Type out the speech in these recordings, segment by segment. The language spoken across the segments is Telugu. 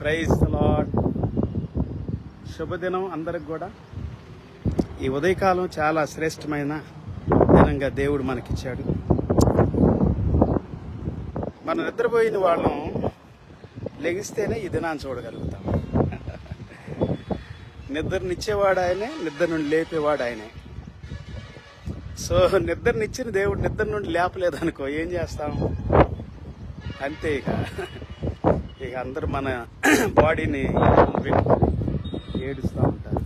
Praise the lord. శుభదినం అందరికి కూడా. ఈ ఉదయకాలం చాలా శ్రేష్టమైన దినంగా దేవుడు మనకిచ్చాడు. మనం నిద్రపోయిన వాళ్ళం లెగిస్తేనే ఈ దినాన్ని చూడగలుగుతాం. నిద్రనిచ్చేవాడు ఆయనే, నిద్ర నుండి లేపేవాడు ఆయనే. సో నిద్రనిచ్చిన దేవుడు నిద్ర నుండి లేపలేదనుకో ఏం చేస్తాం? అంతే. ఇక అందరూ మన బాడీని పెట్టుకొని ఏడుస్తూ ఉంటారు.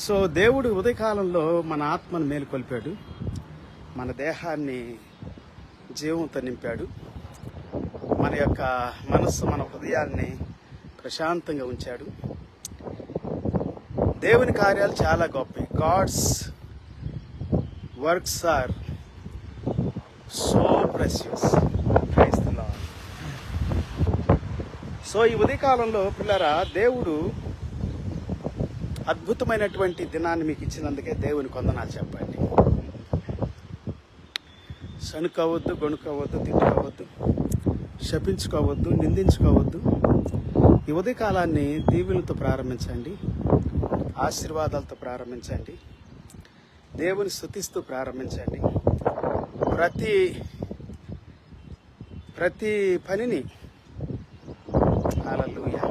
సో దేవుడు ఉదయకాలంలో మన ఆత్మను మేలుకొల్పాడు, మన దేహాన్ని జీవంతో నింపాడు, మన యొక్క మనస్సు, మన హృదయాన్ని ప్రశాంతంగా ఉంచాడు. దేవుని కార్యాలు చాలా గొప్పవి. God's works are so precious. Praise the lord. So ఈ ఉదయకాలంలో పిల్లరా, దేవుడు అద్భుతమైనటువంటి దినాన్ని మీకు ఇచ్చినందుకే దేవుని కొందనాలు చెప్పండి. సణుకోవద్దు, గొణుకోవద్దు, తిట్టుకోవద్దు, శపించుకోవద్దు, నిందించుకోవద్దు. ఈ ఉదయకాలాన్ని దీవులతో ప్రారంభించండి, ఆశీర్వాదాలతో ప్రారంభించండి, దేవుని స్తుతిస్తూ ప్రారంభించండి. ప్రతి పనిని హల్లెలూయా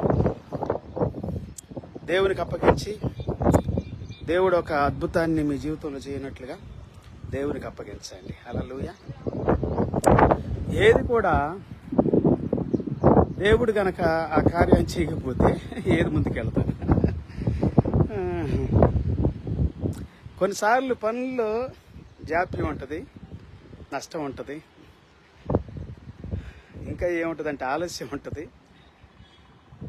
దేవునికి అప్పగించి, దేవుడు ఒక అద్భుతాన్ని మీ జీవితంలో చేయనట్లుగా దేవునికి అప్పగించండి. హల్లెలూయా. ఏది కూడా దేవుడు గనక ఆ కార్యం చేయకపోతే ఏది ముందుకెళ్తాడు? కొన్నిసార్లు పనుల్లో జాప్యం ఉంటుంది, నష్టం ఉంటుంది, ఇంకా ఏముంటుందంటే ఆలస్యం ఉంటుంది.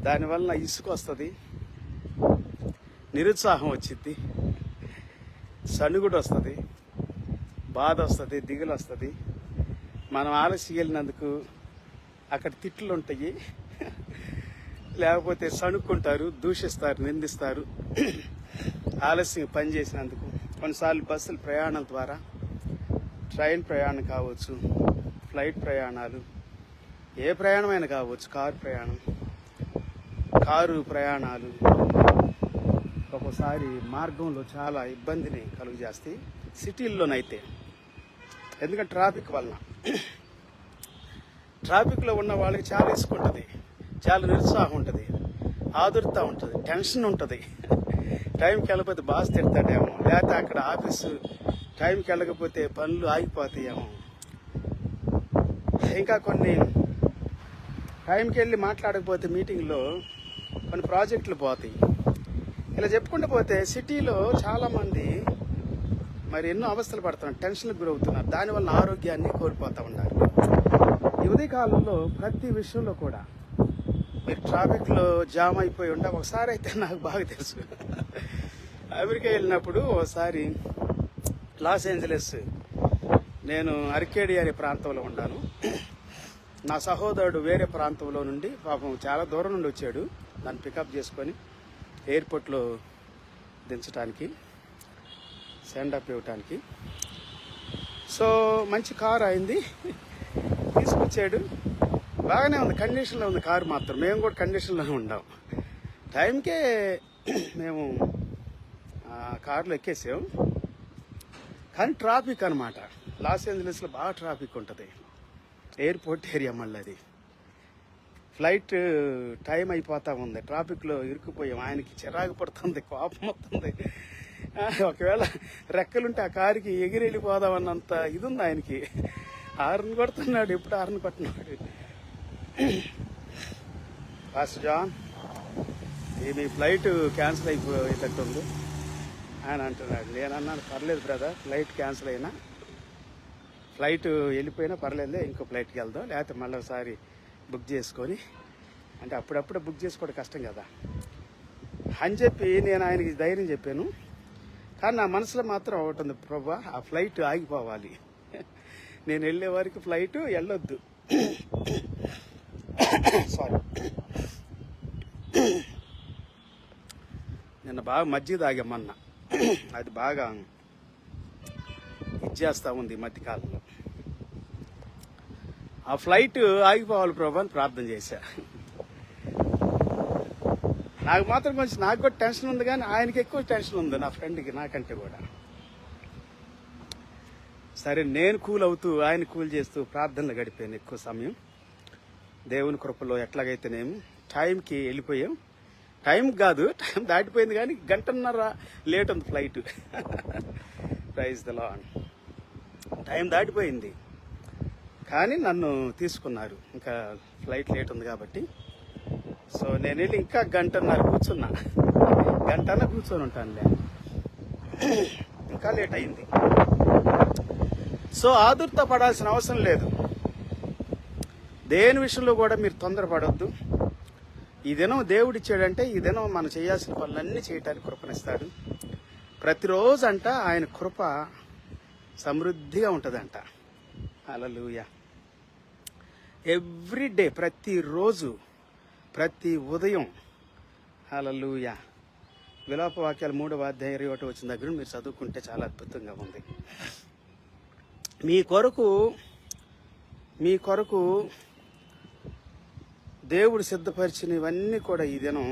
దానివల్ల ఇసుక వస్తుంది, నిరుత్సాహం వచ్చింది, సణుగుడు వస్తుంది, బాధ వస్తుంది, దిగులు వస్తుంది. మనం ఆలస్యం వెళ్ళినందుకు అక్కడ తిట్లు ఉంటాయి, లేకపోతే సణుక్కుంటారు, దూషిస్తారు, నిందిస్తారు. ఆలస్యం పని చేసినందుకు కొన్నిసార్లు బస్సుల ప్రయాణాల ద్వారా, ట్రైన్ ప్రయాణం కావచ్చు, ఫ్లైట్ ప్రయాణాలు, ఏ ప్రయాణమైనా కావచ్చు, కారు ప్రయాణాలు ఒక్కోసారి మార్గంలో చాలా ఇబ్బందిని కలుగు చేస్తాయి, సిటీల్లోనైతే. ఎందుకంటే ట్రాఫిక్లో ఉన్న వాళ్ళకి చాలా ఇసుక ఉంటుంది, చాలా నిరుత్సాహం ఉంటుంది, ఆదుర్త ఉంటుంది, టెన్షన్ ఉంటుంది. టైంకి వెళ్ళకపోతే బాస్ తిడతాడేమో, లేకపోతే అక్కడ ఆఫీసు టైంకి వెళ్ళకపోతే పనులు ఆగిపోతాయేమో, ఇంకా కొన్ని టైంకి వెళ్ళి మాట్లాడకపోతే మీటింగ్లో కొన్ని ప్రాజెక్టులు పోతాయి. ఇలా చెప్పుకుంటూ పోతే సిటీలో చాలామంది మరి ఎన్నో అవస్థలు పడుతున్నారు, టెన్షన్కి గురవుతున్నారు, దానివల్ల ఆరోగ్యాన్ని కోల్పోతూ ఉన్నారు. ఈ ఉదయకాలంలో ప్రతి విషయంలో కూడా మీరు ట్రాఫిక్లో జామ్ అయిపోయి ఉంటే, ఒకసారి అయితే నాకు బాగా తెలుసు, అమెరికా వెళ్ళినప్పుడు ఒకసారి లాస్ ఏంజలస్, నేను అర్కేడి అనే ప్రాంతంలో ఉన్నాను. నా సహోదరుడు వేరే ప్రాంతంలో నుండి, పాపం చాలా దూరం నుండి వచ్చాడు, నన్ను పికప్ చేసుకొని ఎయిర్పోర్ట్లో దించడానికి, సెండప్ ఇవ్వటానికి. సో మంచి కారు అయింది, తీసుకొచ్చాడు. బాగానే ఉంది, కండిషన్లో ఉంది కారు మాత్రం. మేము కూడా కండిషన్లోనే ఉన్నాం. టైంకే మేము కారులో ఎక్కేసాం. కానీ ట్రాఫిక్ అనమాట, లాస్ ఏంజలస్లో బాగా ట్రాఫిక్ ఉంటుంది, ఎయిర్పోర్ట్ ఏరియా. మళ్ళీ అది ఫ్లైట్ టైం అయిపోతూ ఉంది, ట్రాఫిక్లో ఇరుక్కుపోయాం. ఆయనకి చిరాకు పడుతుంది, కోపం వస్తుంది. ఒకవేళ రెక్కలుంటే ఆ కారుకి ఎగిరి వెళ్ళిపోదామన్నంత ఇది ఉంది ఆయనకి. హార్న్ కొడుతున్నాడు, ఎప్పుడు హార్న్ కొట్టినాడు. పాస్టర్ జాన్, మీ ఫ్లైట్ క్యాన్సిల్ అయిపోయేటట్టుంది ఆయన అంటున్నాడు. నేను అన్నాను, పర్లేదు బ్రదర్, ఫ్లైట్ క్యాన్సిల్ అయినా, ఫ్లైట్ వెళ్ళిపోయినా పర్లేదులే, ఇంకో ఫ్లైట్కి వెళ్దాం, లేకపోతే మళ్ళీ ఒకసారి బుక్ చేసుకొని, అంటే అప్పుడప్పుడు బుక్ చేసుకోవడం కష్టం కదా అని చెప్పి నేను ఆయనకి ధైర్యం చెప్పాను. కానీ నా మనసులో మాత్రం ఒకటి ఉంది, ప్రభా ఆ ఫ్లైట్ ఆగిపోవాలి, నేను వెళ్ళే వరకు ఫ్లైట్ వెళ్ళొద్దు. సారీ, నిన్న బాగా మజ్జిగ తాగామన్నా, అది బాగా ఇచ్చేస్తూ ఉంది ఈ మధ్యకాలంలో. ఆ ఫ్లైట్ ఆగిపోవాలి ప్రభు అని ప్రార్థన చేశా. నాకు మాత్రం కొంచెం నాకు కూడా టెన్షన్ ఉంది, కానీ ఆయనకి ఎక్కువ టెన్షన్ ఉంది, నా ఫ్రెండ్కి నాకంటే కూడా. సరే నేను కూల్ అవుతూ ఆయన కూల్ చేస్తూ ప్రార్థనలు గడిపాను ఎక్కువ సమయం. దేవుని కృపలో ఎట్లాగైతేనేమి టైంకి వెళ్ళిపోయాం. టైం కాదు, టైం దాటిపోయింది, కానీ గంటన్నర లేట్ ఉంది flight. Praise the lord. Time దాటిపోయింది కానీ నన్ను తీసుకున్నారు, ఇంకా ఫ్లైట్ లేట్ ఉంది కాబట్టి. సో నేను వెళ్ళి ఇంకా గంటన్నర కూర్చున్నా, గంటన్న కూర్చొని ఉంటానులే, ఇంకా లేట్ అయింది. సో ఆదుర్త పడాల్సిన అవసరం లేదు. దేని విషయంలో కూడా మీరు తొందరపడొద్దు. ఈ దినం దేవుడిచ్చాడంటే ఈ దినం మనం చేయాల్సిన పనులన్నీ చేయటానికి కృపనిస్తాడు. ప్రతిరోజు అంట ఆయన కృప సమృద్ధిగా ఉంటుందంట. హల్లెలూయా. ఎవ్రీడే, ప్రతిరోజు, ప్రతి ఉదయం. హల్లెలూయా. విలాప వాక్యాలు 3వ అధ్యాయం 21 వచ్చిన దగ్గర మీరు చదువుకుంటే చాలా అద్భుతంగా ఉంది. మీ కొరకు దేవుడు సిద్ధపరిచినవన్నీ కూడా ఈ దినం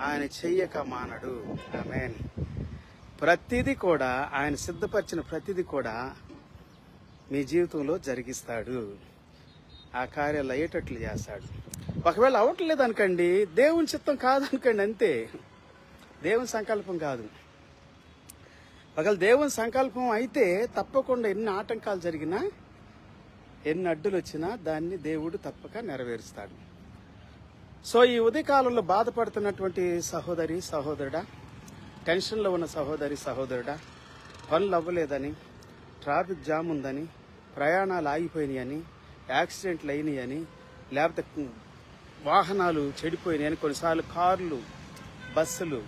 ఆయన చెయ్యక మానడు. ఆమేన్. ప్రతిదీ కూడా ఆయన సిద్ధపరిచిన ప్రతిదీ కూడా మీ జీవితంలో జరిగిస్తాడు. ఆ కార్యాలు అయ్యేటట్లు చేస్తాడు. ఒకవేళ అవ్వట్లేదు అనుకోండి, దేవుని చిత్తం కాదనుకోండి, అంతే. దేవుని సంకల్పం కాదు. ఒకవేళ దేవుని సంకల్పం అయితే తప్పకుండా ఎన్ని ఆటంకాలు జరిగినా, ఎన్ని అడ్డులు వచ్చినా దాన్ని దేవుడు తప్పక నెరవేరుస్తాడు. సో ఈ ఉదయకాలంలో బాధపడుతున్నటువంటి సహోదరి సహోదరుడా, టెన్షన్లో ఉన్న సహోదరి సహోదరుడా, పనులు అవ్వలేదని, ట్రాఫిక్ జామ్ ఉందని, ప్రయాణాలు ఆగిపోయినాయని, యాక్సిడెంట్లు అయినాయని, లేకపోతే వాహనాలు చెడిపోయినాయని, కొన్నిసార్లు కార్లు, బస్సులు,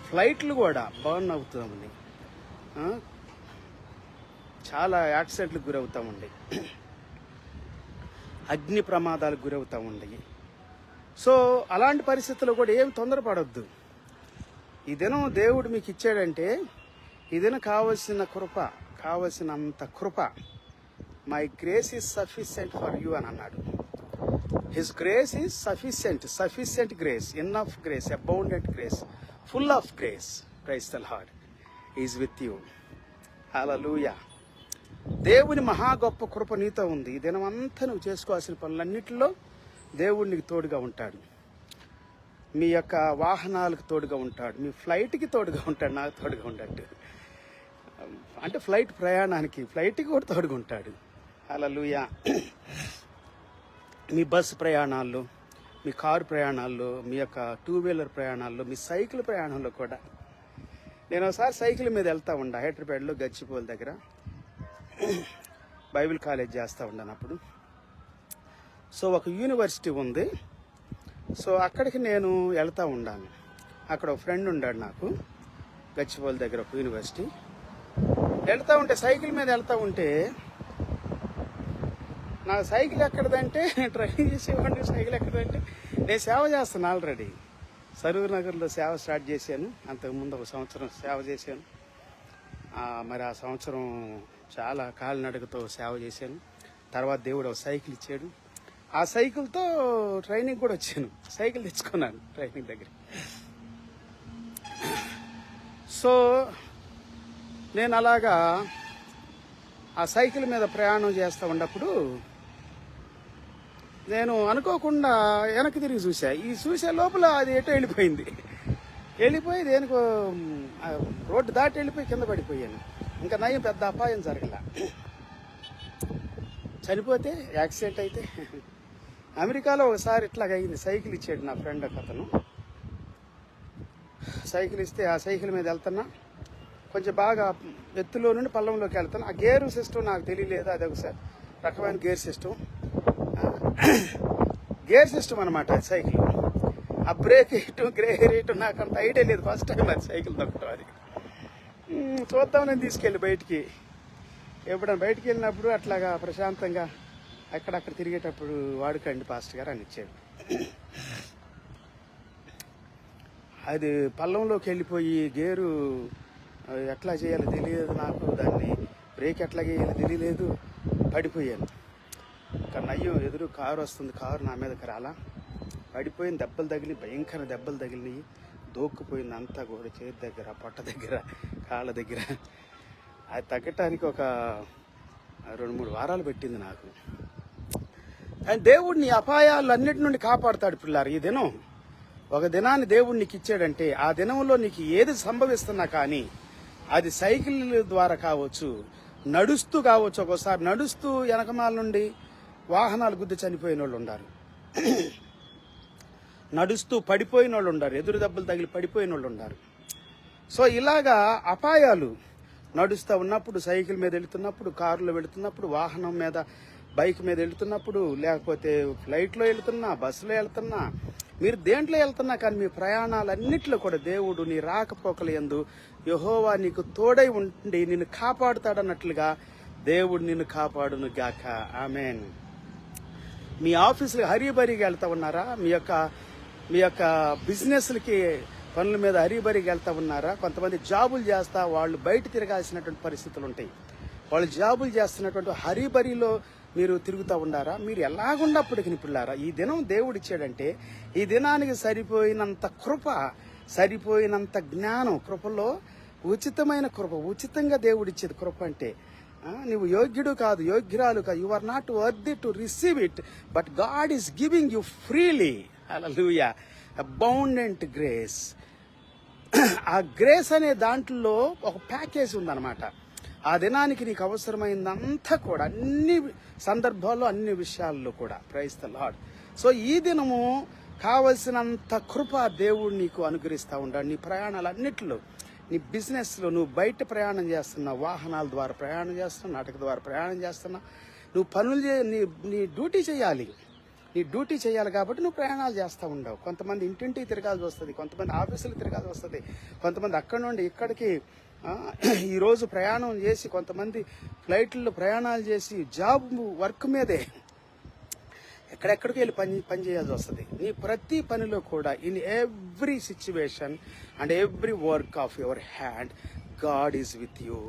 ఫ్లైట్లు కూడా బర్న్ అవుతామండి. చాలా యాక్సిడెంట్లకు గురవుతామండి, అగ్ని ప్రమాదాలకు గురవుతామండి. సో అలాంటి పరిస్థితుల్లో కూడా ఏం తొందరపడొద్దు. ఈ దినం దేవుడు మీకు ఇచ్చాడంటే ఈ దినం కావలసిన కృప, కావలసినంత కృప. My grace is sufficient for you అని అన్నాడు. His grace is sufficient grace, enough grace, abundant grace, full of grace. Praise the Lord is with you. Hallelujah. దేవుని మహా గొప్ప కృప నీతో ఉంది. ఈ దినం అంతా నువ్వు చేసుకోవాల్సిన పనులన్నింటిలో దేవుడు నీకు తోడుగా ఉంటాడు. మీ యొక్క వాహనాలకు తోడుగా ఉంటాడు, మీ ఫ్లైట్కి తోడుగా ఉంటాడు, నాకు తోడుగా ఉంటాడు. అంటే ఫ్లైట్ ప్రయాణానికి, ఫ్లైట్కి కూడా తోడుగా ఉంటాడు. హల్లెలూయా. మీ బస్సు ప్రయాణాల్లో, మీ కారు ప్రయాణాల్లో, మీ యొక్క 2 వీలర్ ప్రయాణాల్లో, మీ సైకిల్ ప్రయాణంలో కూడా. నేను ఒకసారి సైకిల్ మీద వెళ్తా ఉండా, హైదరాబాద్లో గచ్చిపోల్ దగ్గర బైబిల్ కాలేజ్ చేస్తూ ఉన్నాను అప్పుడు. సో ఒక యూనివర్సిటీ ఉంది. సో అక్కడికి నేను వెళ్తూ ఉండాను. అక్కడ ఒక ఫ్రెండ్ ఉన్నాడు నాకు, గచ్చిపోల్ దగ్గర ఒక యూనివర్సిటీ. వెళ్తూ ఉంటే, సైకిల్ మీద వెళ్తూ ఉంటే, నా సైకిల్ ఎక్కడదంటే, డ్రైవింగ్ చేసేవాడిని, సైకిల్ ఎక్కడదంటే, నేను సేవ చేస్తాను ఆల్రెడీ. సరూర్ నగర్లో సేవ స్టార్ట్ చేశాను. అంతకుముందు 1 సంవత్సరం సేవ చేశాను. మరి ఆ సంవత్సరం చాలా కాలినడకతో సేవ చేశాను. తర్వాత దేవుడు ఒక సైకిల్ ఇచ్చాడు. ఆ సైకిల్తో ట్రైనింగ్ కూడా వచ్చాను. సైకిల్ తెచ్చుకున్నాను ట్రైనింగ్ దగ్గర. సో నేను అలాగా ఆ సైకిల్ మీద ప్రయాణం చేస్తూ ఉన్నప్పుడు నేను అనుకోకుండా వెనక్కి తిరిగి చూసా. ఈ చూసే లోపల అది ఎటో వెళ్ళిపోయి దేనికో రోడ్డు దాటి వెళ్ళిపోయి కింద పడిపోయాను. ఇంకా నయం, పెద్ద అపాయం జరగల. చనిపోతే, యాక్సిడెంట్ అయితే. అమెరికాలో ఒకసారి ఇట్లాగ అయింది. సైకిల్ ఇచ్చాడు నా ఫ్రెండ్ ఒక అతను. సైకిల్ ఇస్తే ఆ సైకిల్ మీద వెళ్తున్నా, కొంచెం బాగా ఎత్తులో నుండి పల్లంలోకి వెళ్తాను. ఆ గేర్ సిస్టమ్ నాకు తెలియలేదు. అది ఒక రకమైన గేర్ సిస్టమ్ అనమాట సైకిల్. ఆ బ్రేక్ వేయటం, గేర్ వేయటం నాకు అంత ఐడియా లేదు. ఫస్ట్ టైం అది సైకిల్ దొరకటం. అది చూద్దామని తీసుకెళ్ళి బయటికి. ఎప్పుడైనా బయటికి వెళ్ళినప్పుడు అట్లాగా ప్రశాంతంగా అక్కడక్కడ తిరిగేటప్పుడు వాడుకండి పాస్టర్ గారు అని ఇచ్చాడు. అది పల్లంలోకి వెళ్ళిపోయి గేరు ఎట్లా చేయాలో తెలియదు నాకు, దాన్ని బ్రేక్ ఎట్లా చేయాలో తెలియలేదు, పడిపోయాను. కానీ అయ్యో ఎదురు కారు వస్తుంది, కారు నా మీదకి రాలా, పడిపోయిన దెబ్బలు తగిలి, భయంకర దెబ్బలు తగిలినాయి, దోక్కుపోయింది అంతా కూడా, చేతి దగ్గర, పొట్ట దగ్గర, కాళ్ళ దగ్గర. అది తగ్గటానికి ఒక 2-3 వారాలు పెట్టింది నాకు. కానీ దేవుడు నీ అపాయాలన్నిటి నుండి కాపాడుతాడు పిల్లారు. ఈ దినం ఒక దినాన్ని దేవుడు నీకు ఇచ్చాడంటే ఆ దినంలో నీకు ఏది సంభవిస్తున్నా కానీ అది సైకిల్ ద్వారా కావచ్చు, నడుస్తూ కావచ్చు. ఒక్కోసారి నడుస్తూ వెనకమాల నుండి వాహనాలు గుద్ది చనిపోయిన వాళ్ళు ఉన్నారు, నడుస్తూ పడిపోయిన వాళ్ళు ఉన్నారు, ఎదురు దెబ్బలు తగిలి పడిపోయిన వాళ్ళు ఉన్నారు. సో ఇలాగా అపాయాలు నడుస్తూ ఉన్నప్పుడు, సైకిల్ మీద వెళుతున్నప్పుడు, కారులో వెళుతున్నప్పుడు, వాహనం మీద, బైక్ మీద వెళుతున్నప్పుడు, లేకపోతే ఫ్లైట్లో వెళుతున్నా, బస్సులో వెళ్తున్నా, మీరు దేంట్లో వెళ్తున్నా కానీ మీ ప్రయాణాలన్నింటిలో కూడా దేవుడు నీ రాకపోకల యందు యెహోవా నీకు తోడై ఉండి నిన్ను కాపాడుతాడన్నట్లుగా దేవుడు నిన్ను కాపాడును గాక. ఆమేన్. మీ ఆఫీసులకు హరీబరీగా వెళ్తా ఉన్నారా? మీ యొక్క బిజినెస్లకి పనుల మీద హరీబరీగా వెళ్తా ఉన్నారా? కొంతమంది జాబులు చేస్తా వాళ్ళు బయట తిరగాల్సినటువంటి పరిస్థితులు ఉంటాయి. వాళ్ళు జాబులు చేస్తున్నటువంటి హరీబరీలో మీరు తిరుగుతూ ఉండారా? మీరు ఎలాగున్నప్పటికీ పిల్లారా, ఈ దినం దేవుడు ఇచ్చాడంటే ఈ దినానికి సరిపోయినంత కృప, సరిపోయినంత జ్ఞానం, కృపలో ఉచితమైన కృప, ఉచితంగా దేవుడు ఇచ్చేది కృప అంటే. నువ్వు యోగ్యుడు కాదు, యోగ్యురాలు కాదు, you are not worthy to receive it, but God is giving you freely. Hallelujah. Abundant grace. ఆ గ్రేస్ అనే దాంట్లో ఒక ప్యాకేజ్ ఉందన్నమాట. ఆ దినానికి నీకు అవసరమైందంతా కూడా, అన్ని సందర్భాల్లో, అన్ని విషయాల్లో కూడా. Praise the lord. సో ఈ దినము కావలసినంత కృప దేవుడు నీకు అనుగ్రహిస్తూ ఉంటాడు. నీ ప్రయాణాలన్నిటిలో, నీ బిజినెస్లో, నువ్వు బయట ప్రయాణం చేస్తున్నావు, వాహనాల ద్వారా ప్రయాణం చేస్తున్నావు, నాటక ద్వారా ప్రయాణం చేస్తున్నావు, నువ్వు పనులు నీ డ్యూటీ చేయాలి. నీ డ్యూటీ చేయాలి కాబట్టి నువ్వు ప్రయాణాలు చేస్తూ ఉండవు. కొంతమంది ఇంటింటికి తిరగాల్సి వస్తుంది, కొంతమంది ఆఫీసులకు తిరగాల్సి వస్తుంది, కొంతమంది అక్కడి నుండి ఇక్కడికి ఈరోజు ప్రయాణం చేసి, కొంతమంది ఫ్లైట్లో ప్రయాణాలు చేసి జాబ్ వర్క్ మీదే ఎక్కడెక్కడికి వెళ్ళి పని చేయాల్సి వస్తుంది. నీ ప్రతి పనిలో కూడా, in every situation and every work of your hand, God is with you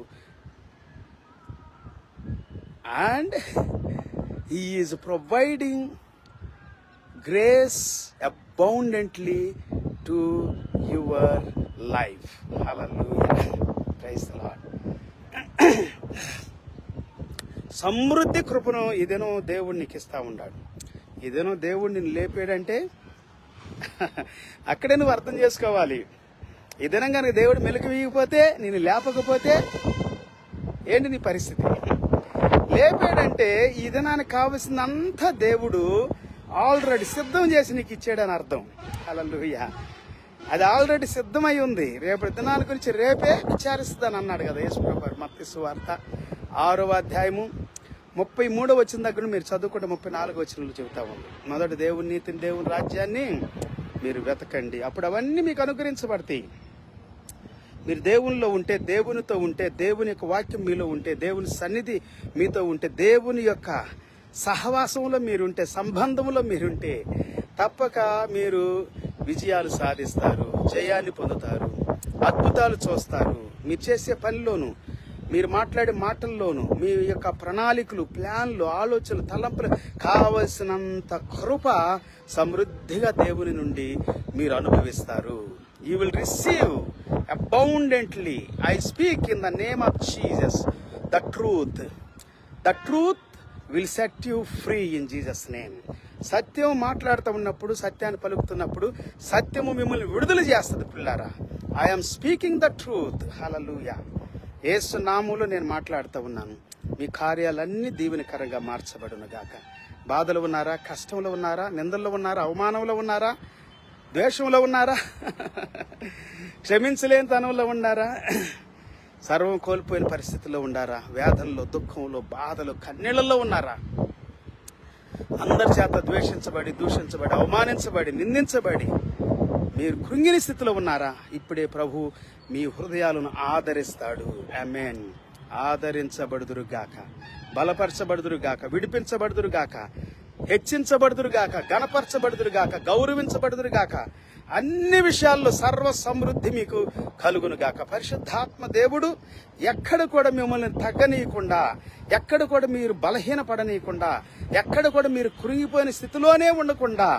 and he is providing grace abundantly to your life. Hallelujah. Praise the Lord. సమృద్ధి కృపను ఇదేనో దేవుడు నీకు ఇస్తా ఉన్నాడు. ఇదేనో దేవుడు నిన్ను లేపాడంటే అక్కడే నువ్వు అర్థం చేసుకోవాలి. ఇదేనా కనుక దేవుడు మెలకు వీగిపోతే, నేను లేపకపోతే ఏంటి నీ పరిస్థితి? లేపాడంటే ఈ దినానికి కావలసినంతా దేవుడు ఆల్రెడీ సిద్ధం చేసి నీకు ఇచ్చాడని అర్థం. హల్లెలూయా. అది ఆల్రెడీ సిద్ధమై ఉంది. రేపటి దినాల గురించి రేపే విచారిస్తుందని అన్నాడు కదా యేసుప్రభువు. మత్తయి సువార్త 6వ అధ్యాయము 33వ వచనం దగ్గర మీరు చదువుకుంటే 34వ వచనంలో చెబుతా ఉంది. మొదటి దేవుని నీతిని, దేవుని రాజ్యాన్ని మీరు వెతకండి, అప్పుడు అవన్నీ మీకు అనుగ్రహించబడతాయి. మీరు దేవునిలో ఉంటే, దేవునితో ఉంటే, దేవుని యొక్క వాక్యం మీలో ఉంటే, దేవుని సన్నిధి మీతో ఉంటే, దేవుని యొక్క సహవాసంలో మీరుంటే, సంబంధంలో మీరుంటే తప్పక మీరు విజయాలు సాధిస్తారు, జయాన్ని పొందుతారు, అద్భుతాలు చూస్తారు. మీరు చేసే పనిలోను, మీరు మాట్లాడే మాటల్లోను, మీ యొక్క ప్రణాళికలు, ప్లాన్లు, ఆలోచనలు, తలంపులు కావలసినంత కృప సమృద్ధిగా దేవుని నుండి మీరు అనుభవిస్తారు. You will receive abundantly. I speak in the name of Jesus. The truth will set you free in Jesus' name. సత్యం మాట్లాడుతూ ఉన్నప్పుడు, సత్యాన్ని పలుకుతున్నప్పుడు సత్యము మిమ్మల్ని విడుదల చేస్తుంది పిల్లారా. I am speaking the truth. Hallelujah. యేసు నామములో నేను మాట్లాడుతూ ఉన్నాను. మీ కార్యాలన్నీ దీవెనకరంగా మార్చబడును గాక. బాధలు ఉన్నారా? కష్టంలో ఉన్నారా? నిందల్లో ఉన్నారా? అవమానంలో ఉన్నారా? ద్వేషంలో ఉన్నారా? క్షమించలేని తనంలో ఉన్నారా? సర్వం కోల్పోయిన పరిస్థితుల్లో ఉన్నారా? వేదనలో, దుఃఖంలో, బాధలు, కన్నీళ్లలో ఉన్నారా? అందరి చేత ద్వేషించబడి, దూషించబడి, అవమానించబడి, నిందించబడి మీరు కృంగిన స్థితిలో ఉన్నారా? ఇప్పుడే ప్రభు మీ హృదయాలను ఆదరిస్తాడు. ఆమేన్. ఆదరించబడుదురుగాక, బలపరచబడుదురుగాక, విడిపించబడుదురుగాక, హెచ్చించబడుదురుగాక, గణపరచబడుదురుగాక, గౌరవించబడుదురుగాక, అన్ని విషయాల్లో సర్వ సమృద్ధి మీకు కలుగును గాక. పరిశుద్ధాత్మ దేవుడు ఎక్కడ కూడా మిమ్మల్ని తగ్గనీయకుండా, ఎక్కడ కూడా మీరు బలహీనపడనీయకుండా, ఎక్కడ కూడా మీరు కృంగిపోయిన స్థితిలోనే ఉండకుండా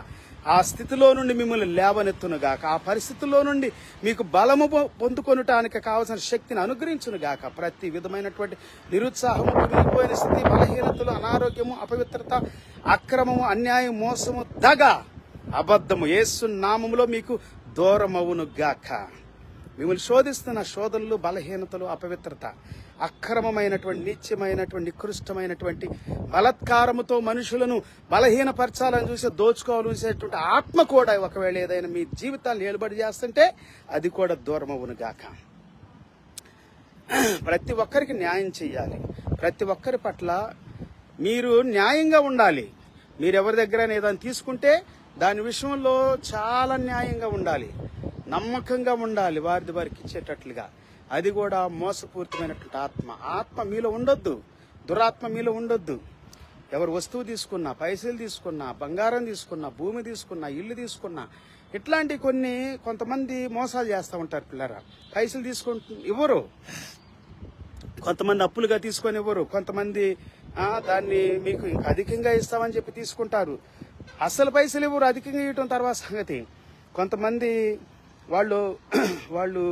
ఆ స్థితిలో నుండి మిమ్మల్ని లేవనెత్తునుగాక. ఆ పరిస్థితుల్లో నుండి మీకు బలము పొందుకొనటానికి కావలసిన శక్తిని అనుగ్రహించునుగాక. ప్రతి విధమైనటువంటి నిరుత్సాహము, కృంగిపోయిన స్థితి, బలహీనతలు, అనారోగ్యము, అపవిత్రత, అక్రమము, అన్యాయం, మోసము, దగ, అబద్ధము యేసు నామములో మీకు దూరమవునుగాక. మిమ్మల్ని శోధిస్తున్న శోధనలు, బలహీనతలు, అపవిత్రత, అక్రమమైనటువంటి, నిత్యమైనటువంటి, నికృష్టమైనటువంటి బలత్కారముతో మనుషులను బలహీనపరచాలని చూసి దోచుకోవాలని చూసేటువంటి ఆత్మ కూడా ఒకవేళ ఏదైనా మీ జీవితాన్ని నిలబడి చేస్తుంటే అది కూడా దూరమవునుగాక. ప్రతి ఒక్కరికి న్యాయం చేయాలి. ప్రతి ఒక్కరి పట్ల మీరు న్యాయంగా ఉండాలి. మీరు ఎవరి దగ్గర ఏదైనా తీసుకుంటే దాని విషయంలో చాలా న్యాయంగా ఉండాలి, నమ్మకంగా ఉండాలి, వారికి ఇచ్చేటట్లుగా. అది కూడా మోసపూరితమైనటువంటి ఆత్మ మీలో ఉండొద్దు, దురాత్మ మీలో ఉండొద్దు. ఎవరు వస్తువు తీసుకున్నా, పైసలు తీసుకున్నా, బంగారం తీసుకున్నా, భూమి తీసుకున్నా, ఇల్లు తీసుకున్నా, ఇట్లాంటి కొంతమంది మోసాలు చేస్తూ ఉంటారు. పిల్లరా, పైసలు ఇవ్వరు, కొంతమంది అప్పులుగా తీసుకొని ఇవ్వరు, కొంతమంది దాన్ని మీకు ఇంకా అధికంగా ఇస్తామని చెప్పి తీసుకుంటారు. అసలు పైసలు ఇవ్వరు, అధికంగా ఇవ్వటం తర్వాత సంగతి. కొంతమంది వాళ్ళు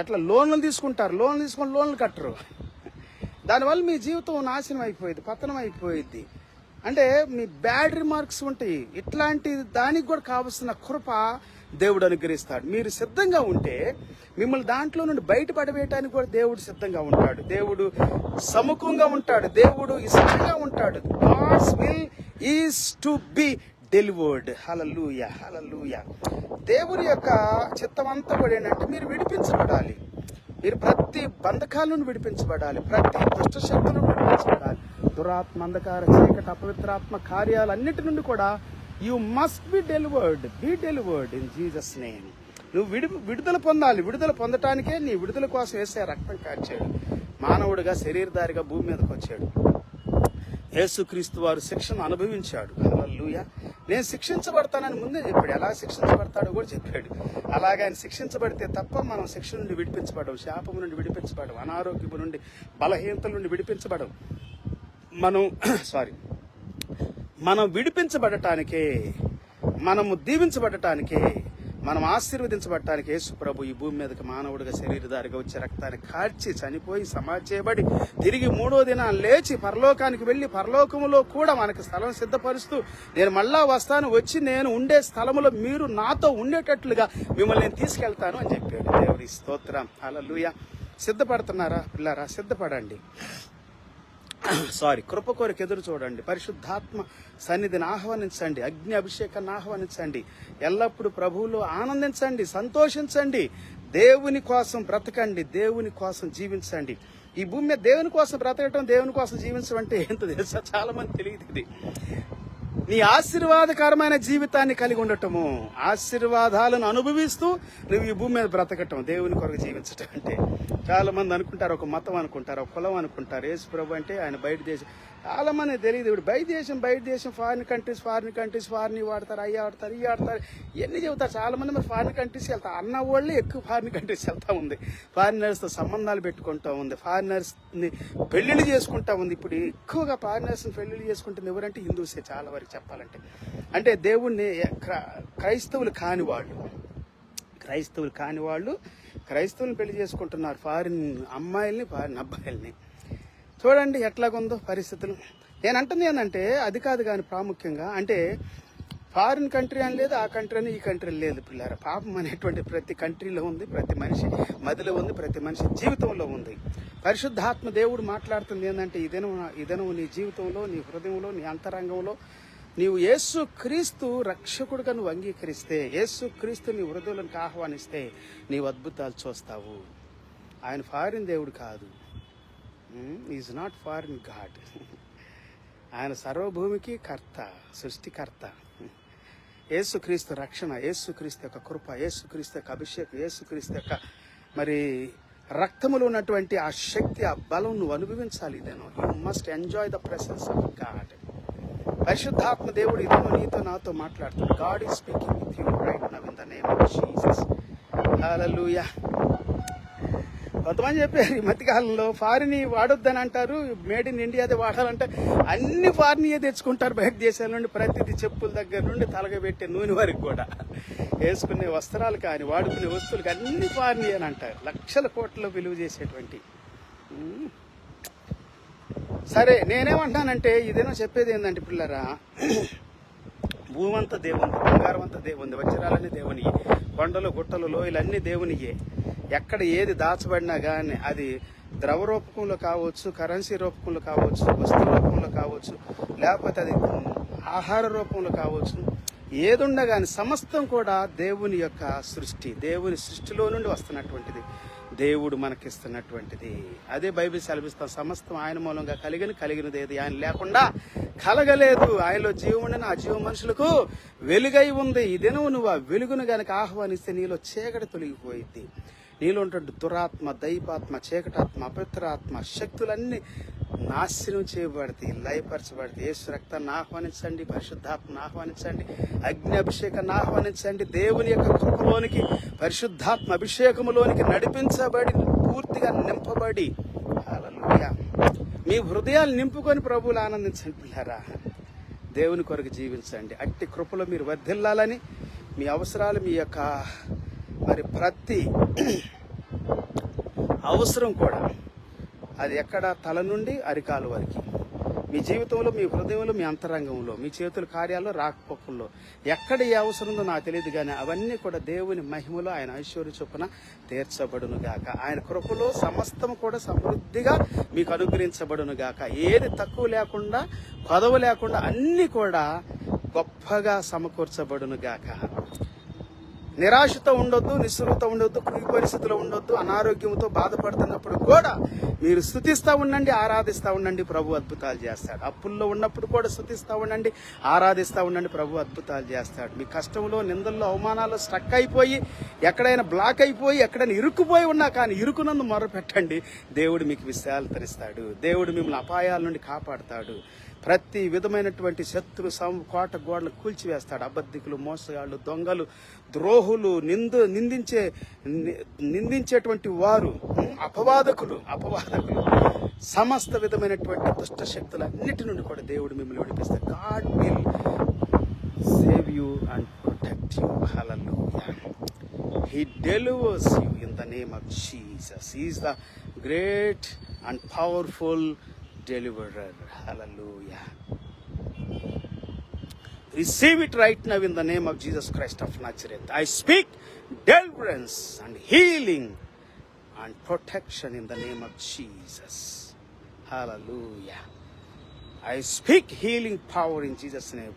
ఎట్లా లోన్లు తీసుకుంటారు, లోన్లు తీసుకొని లోన్లు కట్టరు. దానివల్ల మీ జీవితం నాశనం అయిపోయింది, పతనం అయిపోయింది. అంటే మీ బ్యాడ్ రిమార్క్స్ ఉంటాయి. ఇట్లాంటి దానికి కూడా కావలసిన కృప దేవుడు అనుగ్రహిస్తాడు. మీరు సిద్ధంగా ఉంటే మిమ్మల్ని దాంట్లో నుండి బయటపడవేయటానికి కూడా దేవుడు సిద్ధంగా ఉంటాడు. దేవుడు సముఖంగా ఉంటాడు, దేవుడు ఇష్టంగా ఉంటాడు. God's will is to be delivered. Hallelujah, hallelujah. దేవుని యొక్క చిత్తం అంతా కూడా ఏంటంటే మీరు విడిపించబడాలి. మీరు ప్రతి బంధకాల నుండి విడిపించబడాలి, ప్రతి దుష్ట శక్తుల నుండి విడిపించబడాలి. దురాత్మ, అంధకార, చీకటి, అపవిత్రాత్మ కార్యాలన్నిటి నుండి కూడా you must be delivered in Jesus name. నువ్వు విడుదల పొందాలి. విడుదల పొందటానికే నీ విడుదల కోసం యేసయ్య రక్తం కార్చాడు. మానవుడిగా శరీరధారిగా భూమి మీదకి వచ్చాడు. యేసుక్రీస్తు వారు శిక్షను అనుభవించాడు. హల్లెలూయా. నేను శిక్షించబడతానని ముందే చెప్పాడు. ఎలా శిక్షించబడతాడో కూడా చెప్పాడు. అలాగే ఆయన శిక్షించబడితే తప్ప మనం శిక్ష నుండి విడిపించబడం, శాపము నుండి విడిపించబడం, అనారోగ్యము నుండి, బలహీనతల నుండి విడిపించబడం. మనం విడిపించబడటానికే, మనము దీవించబడటానికే, మనం ఆశీర్వదించబడటానికి యేసు ప్రభు ఈ భూమి మీదకి మానవుడిగా శరీరధారిగా వచ్చే రక్తాన్ని కార్చి చనిపోయి సమాధి చేయబడి తిరిగి 3వ దినాన్ని లేచి పరలోకానికి వెళ్లి పరలోకములో కూడా మనకి స్థలం సిద్ధపరుస్తూ నేను మళ్ళా వస్తాను, వచ్చి నేను ఉండే స్థలములో మీరు నాతో ఉండేటట్లుగా మిమ్మల్ని నేను తీసుకెళ్తాను అని చెప్పాడు. దేవుడి స్తోత్రం, హల్లెలూయా. సిద్ధపడుతున్నారా పిల్లారా? సిద్ధపడండి. కృప కోరిక ఎదురు చూడండి. పరిశుద్ధాత్మ సన్నిధిని ఆహ్వానించండి, అగ్ని అభిషేకాన్ని ఆహ్వానించండి. ఎల్లప్పుడూ ప్రభువులో ఆనందించండి, సంతోషించండి. దేవుని కోసం బ్రతకండి, దేవుని కోసం జీవించండి. ఈ భూమి మీద దేవుని కోసం బ్రతకటం, దేవుని కోసం జీవించడం అంటే ఏంటో తెలుసా? చాలా మంది తెలియదు ఇది. నీ ఆశీర్వాదకరమైన జీవితాన్ని కలిగి ఉండటము, ఆశీర్వాదాలను అనుభవిస్తూ నువ్వు ఈ భూమి మీద బ్రతకటం, దేవుని కొరకు జీవించటం అంటే. చాలా మంది అనుకుంటారు, ఒక మతం అనుకుంటారు, ఒక కులం అనుకుంటారు. యేసు ప్రభు అంటే ఆయన బయట దేశం. చాలా మంది తెలియదు. ఇప్పుడు బయట దేశం, ఫారిన్ కంట్రీస్ ఫారిన్ వాడతారు, అయ్యి ఆడతారు, ఇవి ఆడతారు, ఇవన్నీ చెబుతారు. చాలా మంది మరి ఫారిన్ కంట్రీస్ వెళ్తారు. అన్న వాళ్ళే ఎక్కువ ఫారిన్ కంట్రీస్ వెళ్తా ఉంది. ఫారినర్స్తో సంబంధాలు పెట్టుకుంటా ఉంది, ఫారినర్స్ని పెళ్లిళ్ళు చేసుకుంటా ఉంది. ఇప్పుడు ఎక్కువగా ఫారినర్స్ని పెళ్లిళ్ళు చేసుకుంటుంది ఎవరంటే హిందూసే చాలా వరకు చెప్పాలంటే. అంటే దేవుణ్ణి క్రైస్తవులు కాని వాళ్ళు క్రైస్తవులను పెళ్లి చేసుకుంటున్నారు, ఫారిన్ అమ్మాయిల్ని, ఫారిన్ అబ్బాయిల్ని. చూడండి ఎట్లాగుందో పరిస్థితులు. నేను అంటుంది ఏంటంటే అది కాదు కానీ ప్రాముఖ్యంగా అంటే ఫారిన్ కంట్రీ అని లేదు, ఆ కంట్రీ అని, ఈ కంట్రీ లేదు. పిల్లారా, పాపం అనేటువంటి ప్రతి కంట్రీలో ఉంది, ప్రతి మనిషి మదిలో ఉంది, ప్రతి మనిషి జీవితంలో ఉంది. పరిశుద్ధాత్మ దేవుడు మాట్లాడుతుంది ఏంటంటే ఈ దినం నీ జీవితంలో, నీ హృదయంలో, నీ అంతరంగంలో నీవు యేసు క్రీస్తు రక్షకుడుగా నువ్వు అంగీకరిస్తే, యేసు క్రీస్తు నీ హృదయంలోకి ఆహ్వానిస్తే నీవు అద్భుతాలు చూస్తావు. ఆయన ఫారిన్ దేవుడు కాదు, ఈజ్ నాట్ ఫారిన్ గాడ్. ఆయన సర్వభూమికి కర్త, సృష్టికర్త. యేసుక్రీస్తు రక్షణ, యేసుక్రీస్తు యొక్క కృప, యేసుక్రీస్తు యొక్క అభిషేకం, యేసుక్రీస్తు యొక్క మరి రక్తములో ఉన్నటువంటి ఆ శక్తి, ఆ బలం నువ్వు అనుభవించాలి. You must enjoy the presence of God. పరిశుద్ధాత్మ దేవుడు ఇదేమో నీతో నాతో మాట్లాడుతాడు. God is speaking with you right now in the name of Jesus. Hallelujah. కొంతమంది చెప్పారు ఈ మధ్యకాలంలో ఫారిన్ వాడొద్దని అంటారు, మేడ్ ఇన్ ఇండియాదే వాడాలంటే అన్ని ఫారినియే తెచ్చుకుంటారు బయట దేశాల నుండి. ప్రతిదీ చెప్పుల దగ్గర నుండి తలగబెట్టే నూనె వరకు కూడా, వేసుకునే వస్త్రాలు కానీ వాడుకునే వస్తువులు కానీ అన్ని ఫారినియే అని అంటారు. లక్షల కోట్ల విలువ చేసేటువంటి. సరే, నేనేమంటానంటే ఇదేనో చెప్పేది ఏంటంటే పిల్లరా, భూమంతా దేవుంది, బంగారం అంతా దేవుంది, వజ్రాలన్నీ దేవునియే, కొండలు గుట్టలు లోయలన్నీ దేవునియే. ఎక్కడ ఏది దాచబడినా కానీ అది ద్రవ రూపకంలో కావచ్చు, కరెన్సీ రూపకంలో కావచ్చు, వస్తు రూపంలో కావచ్చు, లేకపోతే అది ఆహార రూపంలో కావచ్చు, ఏదుండా కానీ సమస్తం కూడా దేవుని యొక్క సృష్టి, దేవుని సృష్టిలో నుండి వస్తున్నటువంటిది, దేవుడు మనకిస్తున్నటువంటిది. అదే బైబిల్ సెలవిస్తాం, సమస్తం ఆయన మూలంగా కలిగినది ఏది ఆయన లేకుండా కలగలేదు. ఆయనలో జీవం ఉండని ఆ జీవం మనుషులకు వెలుగై ఉంది. ఇదేనో నువ్వు ఆ వెలుగును గనక ఆహ్వానిస్తే నీలో చీకటి తొలగిపోయింది. నీలో ఉంటుంటే దురాత్మ, దైవాత్మ, చీకటాత్మ, అపవిత్రాత్మ శక్తులన్నీ నాశనం చేయబడతాయి, లయపరచబడతాయి. యేసు రక్తాన్ని ఆహ్వానించండి, పరిశుద్ధాత్మను ఆహ్వానించండి, అగ్ని అభిషేకాన్ని ఆహ్వానించండి. దేవుని యొక్క కృపలోనికి, పరిశుద్ధాత్మ అభిషేకములోనికి నడిపించబడి పూర్తిగా నింపబడి, హల్లెలూయా, మీ హృదయాలు నింపుకొని ప్రభువులు ఆనందించండి పిల్లారా. దేవుని కొరకు జీవించండి. అట్టి కృపలో మీరు వర్ధిల్లాలని, మీ అవసరాలు, మీ యొక్క మరి ప్రతి అవసరం కూడా అది ఎక్కడ తల నుండి అరికాలు వరకు మీ జీవితంలో, మీ హృదయంలో, మీ అంతరంగంలో, మీ చేతుల కార్యాల్లో, రాకపోకల్లో ఎక్కడ ఏ అవసరం ఉందో నాకు తెలియదు కానీ అవన్నీ కూడా దేవుని మహిమలో ఆయన ఐశ్వర్య చొప్పున తీర్చబడును గాక. ఆయన కృపలో సమస్తం కూడా సమృద్ధిగా మీకు అనుగ్రహించబడును గాక. ఏది తక్కువ లేకుండా, కొదవ లేకుండా అన్ని కూడా గొప్పగా సమకూర్చబడును గాక. నిరాశతో ఉండొద్దు, నిస్సృత ఉండొద్దు, కృంగి పరిస్థితిలో ఉండొద్దు. అనారోగ్యంతో బాధపడుతున్నప్పుడు కూడా మీరు స్తుతిస్తూ ఉండండి, ఆరాధిస్తూ ఉండండి, ప్రభు అద్భుతాలు చేస్తాడు. అప్పుల్లో ఉన్నప్పుడు కూడా స్తుతిస్తూ ఉండండి, ఆరాధిస్తూ ఉండండి, ప్రభు అద్భుతాలు చేస్తాడు. మీ కష్టంలో, నిందల్లో, అవమానాల్లో స్ట్రక్ అయిపోయి, ఎక్కడైనా బ్లాక్ అయిపోయి, ఎక్కడైనా ఇరుక్కుపోయి ఉన్నా కానీ ఇరుకునందు మొరపెట్టండి, దేవుడు మీకు విశాలతరిస్తాడు. దేవుడు మిమ్మల్ని అపాయాల నుండి కాపాడుతాడు. ప్రతి విధమైనటువంటి శత్రు కోట గోడలు కూల్చివేస్తాడు. అబద్ధికులు, మోసగాళ్ళు, దొంగలు, ద్రోహులు, నిందించేటువంటి వారు, అపవాదకులు సమస్త విధమైనటువంటి దుష్ట శక్తులన్నిటి నుండి కూడా దేవుడు మిమ్మల్ని విడిపిస్తాడు. God will save you and protect you. Hallelujah. He delivers you in the name of Jesus. He is the great and powerful deliverer. Hallelujah. Receive it right now in the name of Jesus Christ of Nazareth. I speak deliverance and healing and protection in the name of Jesus. Hallelujah. I speak healing power in Jesus' name.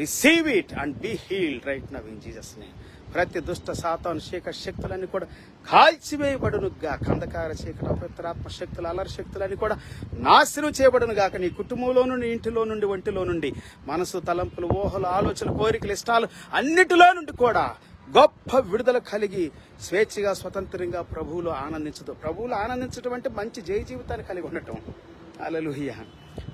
Receive it and be healed right now in Jesus' name. ప్రతి దుష్ట సాతాను చీకటి శక్తులన్నీ కూడా కాల్చివేయబడును గాక. అంధకార చీకటి, అపవిత్రాత్మ శక్తులు, అలరి శక్తులన్నీ కూడా నాశనం చేయబడును గాక. నీ కుటుంబంలో నుండి, ఇంటిలో నుండి, ఒంటిలో నుండి, మనసు, తలంపులు, ఊహలు, ఆలోచనలు, కోరికలు, ఇష్టాలు అన్నిటిలో నుండి కూడా గొప్ప విడుదల కలిగి స్వేచ్ఛగా, స్వతంత్రంగా ప్రభువులో ఆనందించదు. ప్రభువులో ఆనందించడం అంటే మంచి జయ జీవితాన్ని కలిగి ఉండటం. హల్లెలూయా.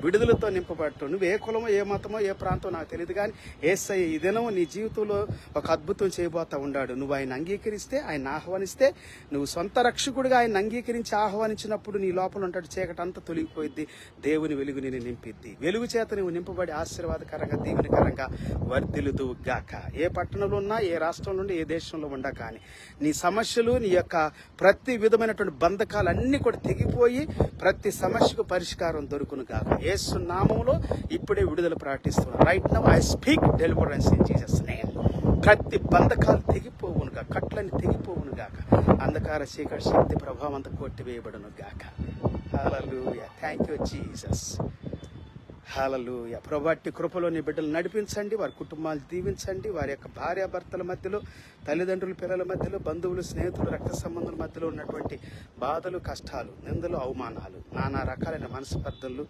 విడుదలతో నింపబడటం. నువ్వు ఏ కులమో, ఏ మతమో, ఏ ప్రాంతం నాకు తెలియదు కానీ యేసయ్య ఈ దినం నీ జీవితంలో ఒక అద్భుతం చేయబోతా ఉన్నాడు. నువ్వు ఆయన అంగీకరిస్తే, ఆయన ఆహ్వానిస్తే, నువ్వు సొంత రక్షకుడిగా ఆయన అంగీకరించి ఆహ్వానించినప్పుడు నీ లోపల ఉంటాడు చీకటి అంతా తొలగిపోయిద్ది. దేవుని వెలుగు నేను నింపిద్ది. వెలుగు చేత నువ్వు నింపబడి ఆశీర్వాదకరంగా, దీవెనకరంగా వర్ధిల్లుతూ గాక. ఏ పట్టణంలో ఉన్నా, ఏ రాష్ట్రంలో ఉండి, ఏ దేశంలో ఉండా కానీ నీ సమస్యలు, నీ యొక్క ప్రతి విధమైనటువంటి బంధకాలు అన్నీ కూడా తెగిపోయి ప్రతి సమస్యకు పరిష్కారం దొరుకును గాక. యేసు నామములో ఇప్పుడే విడుదల ప్రకటిస్తున్నాను. Right now I speak deliverance in Jesus name. ప్రతి బంధకాలు తెగిపోవునుగా, కట్లని తెగిపోవును గాక. అంధకార చీకటి శక్తి ప్రభావం అంతా కొట్టివేయబడును గాక. Hallelujah. Thank you Jesus. Hallelujah. ప్రభువట్టి కృపలో నీ బిడ్డలు నడిపించండి, వారి కుటుంబాలు దీవించండి, వారి యొక్క భార్యాభర్తల మధ్యలో, తల్లిదండ్రుల పిల్లల మధ్యలో, బంధువులు, స్నేహితులు, రక్త సంబంధుల మధ్యలో ఉన్నటువంటి బాధలు, కష్టాలు, నిందలు, అవమానాలు, నానా రకాలైన మనస్పర్ధలు,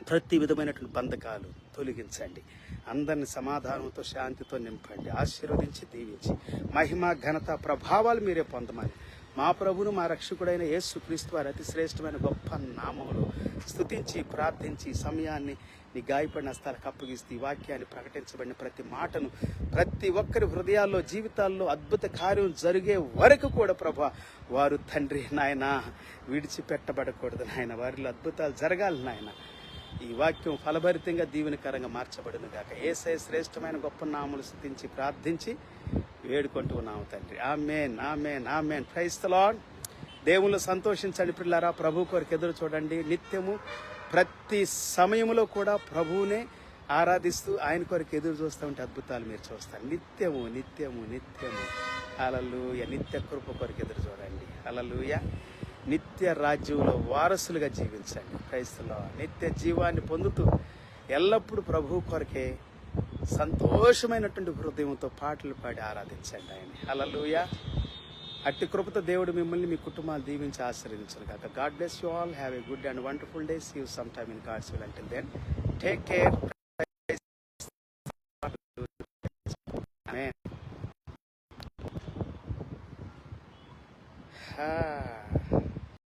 ప్రతి విధమైనటువంటి బంధకాలు తొలగించండి. అందరిని సమాధానంతో, శాంతితో నింపండి. ఆశీర్వదించి, దీవించి, మహిమ, ఘనత, ప్రభావాలు మీరే పొందమని మా ప్రభువును మా రక్షకుడైన యేసు క్రీస్తు వారి అతి శ్రేష్టమైన గొప్ప నామములు స్తుతించి ప్రార్థించి సమయాన్ని నీ గాయపడిన హస్తాలకు అప్పగిస్తూ ఈ వాక్యాన్ని ప్రకటించబడిన ప్రతి మాటను ప్రతి ఒక్కరి హృదయాల్లో జీవితాల్లో అద్భుత కార్యం జరిగే వరకు కూడా ప్రభా వారు తండ్రి నాయన విడిచిపెట్టబడకూడదు నాయన, వారిలో అద్భుతాలు జరగాలి నాయన. ఈ వాక్యం ఫలభరితంగా దీవెనకరంగా మార్చబడును గాక. యేసయ్య శ్రేష్టమైన గొప్ప నామములు స్తుతించి ప్రార్థించి వేడుకుంటూ ఉన్నాము తండ్రి. Amen, amen, amen. Praise the Lord. దేవుళ్ళు సంతోషించండి పిల్లారా. ప్రభు కొరకు ఎదురు చూడండి. నిత్యము ప్రతి సమయంలో కూడా ప్రభువునే ఆరాధిస్తూ ఆయన కొరకు ఎదురు చూస్తూ ఉంటే అద్భుతాలు మీరు చూస్తారు. నిత్యము నిత్యము నిత్యము. హల్లెలూయా. నిత్య కృప కొరకు ఎదురు చూడండి. హల్లెలూయా. నిత్య రాజ్యంలో వారసులుగా జీవించండి. Praise the lord. నిత్య జీవాన్ని పొందుతూ ఎల్లప్పుడూ ప్రభువు కొరకే సంతోషమైనటువంటి హృదయంతో పాటలు పాడి ఆరాధించండి ఆయన. హల్లెలూయా. అట్టి కృపతో దేవుడు మిమ్మల్ని మీ కుటుంబాలు దీవించి ఆశీర్వదించును గాక. God bless you all. Have a good and wonderful day. See you some time in God's will. Until then take care.